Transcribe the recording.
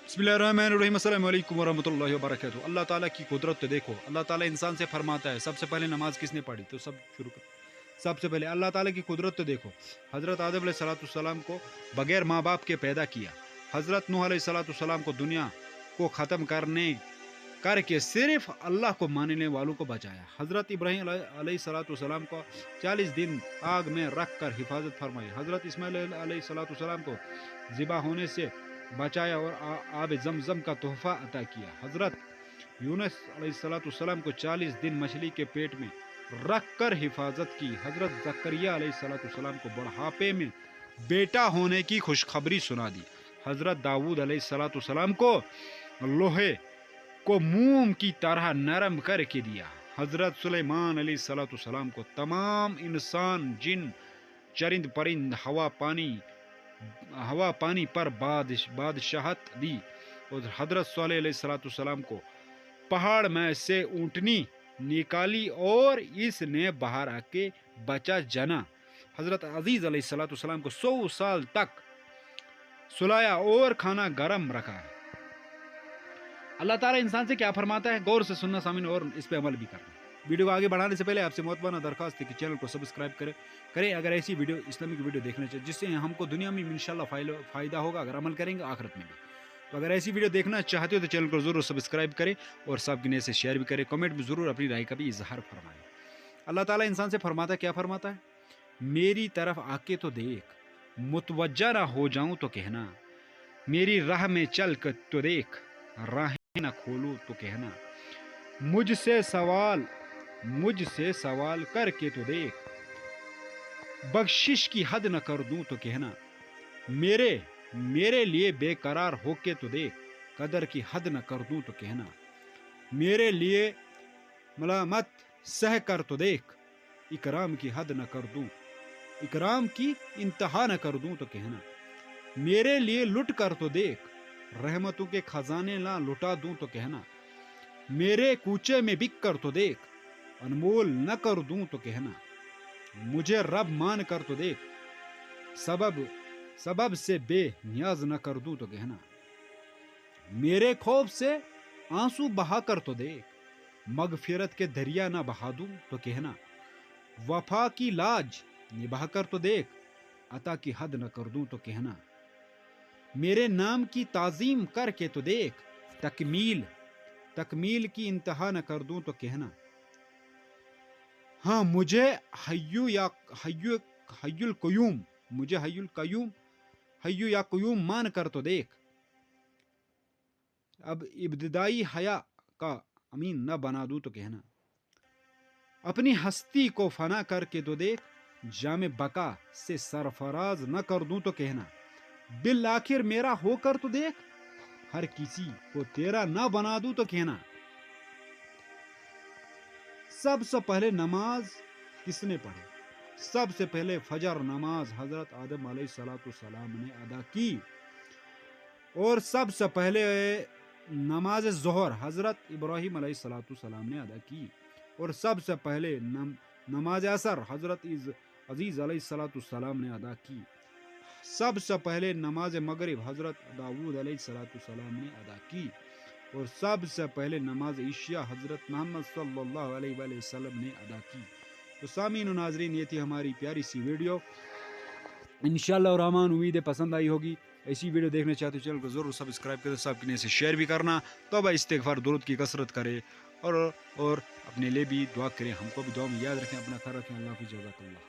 बिस्मिल्लाहिर्रहमानिर्रहीम अस्सलाम वालेकुम वरहमतुल्लाहि वबरकातुहू। अल्लाह ताला की कुदरत तो देखो। अल्लाह ताला इंसान से फरमाता है, सबसे पहले नमाज किसने पढ़ी? तो सब शुरू कर। सबसे पहले अल्लाह ताला की कुदरत तो देखो। हज़रत आदम अलैहिस्सलाम को बगैर माँ बाप के पैदा किया। हज़रत नूह अलैहिस्सलाम को दुनिया को ख़त्म करके सिर्फ अल्लाह को मानने वालों को बचाया। हज़रत इब्राहीम अलैहिस्सलाम को 40 दिन आग में रख कर हिफाजत फरमाई। हज़रत इस्माईल अलैहिस्सलाम को ज़िबा होने से बचाया और आब जमजम का तोहफा अता किया। हज़रत यूनुस अलैहिस्सलाम को 40 दिन मछली के पेट में रख कर हिफाजत की। हज़रत ज़करिया अलैहिस्सलाम को बुढ़ापे में बेटा होने की खुशखबरी सुना दी। हज़रत दाऊद अलैहिस्सलाम को लोहे को मोम की तरह नरम करके दिया। हज़रत सुलेमान अलैहिस्सलाम को तमाम इंसान जिन चरिंद परिंद हवा पानी पर बादशाहत दी। और हज़रत सालेह अलैहिस्सलाम को पहाड़ में से ऊँटनी निकाली और इसने बाहर आके बचा जना। हज़रत अजीज़ अलैहिस्सलाम को 100 साल तक सुलाया और खाना गर्म रखा। अल्लाह ताला इंसान से क्या फरमाता है, गौर से सुनना सामीन और इस पे अमल भी करना। वीडियो को आगे बढ़ाने से पहले आपसे मोहतबाना दरखास्त है कि चैनल को सब्सक्राइब करें अगर ऐसी वीडियो इस्लामिक वीडियो देखना चाहिए जिससे हमको दुनिया में इंशाल्लाह फ़ायदा होगा अगर अमल करेंगे, आखिरत में भी। तो अगर ऐसी वीडियो देखना चाहते हो तो चैनल को ज़रूर सब्सक्राइब करें और सब गिने से शेयर भी करें। कमेंट में ज़रूर अपनी राय का भी इजहार फरमाएं। अल्लाह ताला इंसान से फरमाता है, क्या फरमाता है? मेरी तरफ आके तो देख, मुतवज्जा ना हो जाऊं तो कहना, मेरी राह में चल कर तो देख, राहें ना खोलूं तो कहना, मुझसे सवाल करके तो देख, बख्शिश की हद न कर दूं तो कहना, मेरे लिए बेकरार होके तो देख, कदर की हद न कर दूं तो कहना, मेरे लिए मलामत सह कर तो देख, इकराम की हद न कर दूं, इकराम की इंतहा न कर दूं तो कहना, मेरे लिए लुट कर तो देख, रहमतों के खजाने ना लुटा दूं तो कहना, मेरे कूचे में बिक कर तो देख, अनमोल न कर दूं तो कहना, मुझे रब मान कर तो देख, सबब से बेनियाज न कर दूं तो कहना, मेरे खौफ से आंसू बहा कर तो देख, मगफिरत के दरिया न बहा दूं तो कहना, वफा की लाज निभा कर तो देख, अता की हद न कर दूं तो कहना, मेरे नाम की ताजीम करके तो देख, तकमील की इंतहा न कर दूं तो कहना, हाँ मुझे हय्युल कयूम मुझे हय्यु या कयूम मान कर तो देख, अब इब्तिदाई हया का अमीन न बना दूं तो कहना, अपनी हस्ती को फना करके तो देख, जामे बका से सरफराज न कर दूं तो कहना, बिल आखिर मेरा होकर तो देख, हर किसी को तेरा न बना दूं तो कहना। सबसे पहले नमाज किसने पढ़ी? सबसे पहले फजर नमाज हजरत आदम अलैहिस्सलाम ने अदा की। और सबसे पहले नमाज ज़ोहर हजरत इब्राहीम अलैहिस्सलाम ने अदा की। और सबसे पहले नमाज असर हजरत अजीज़ अलैहिस्सलाम ने अदा की। सबसे पहले नमाज मगरिब हजरत दाऊद अलैहिस्सलाम ने अदा की। और सबसे पहले नमाज इशा हजरत मोहम्मद सल्लल्लाहु अलैहि वसल्लम ने अदा की। तो सामीन और नाजरीन, ये थी हमारी प्यारी सी वीडियो। इंशाअल्लाह रहमान उम्मीद है पसंद आई होगी। ऐसी वीडियो देखना चाहते हो चैनल को ज़रूर सब्सक्राइब करें, सब किने से शेयर भी करना। तो अब इस्तिग़फ़ार दुरूद की कसरत करें और अपने लिए भी दुआ करें। हमको भी दुआ में याद रखें। अपना ख्याल रखें। अल्लाह हाफ़िज़। जज़ाकल्लाह।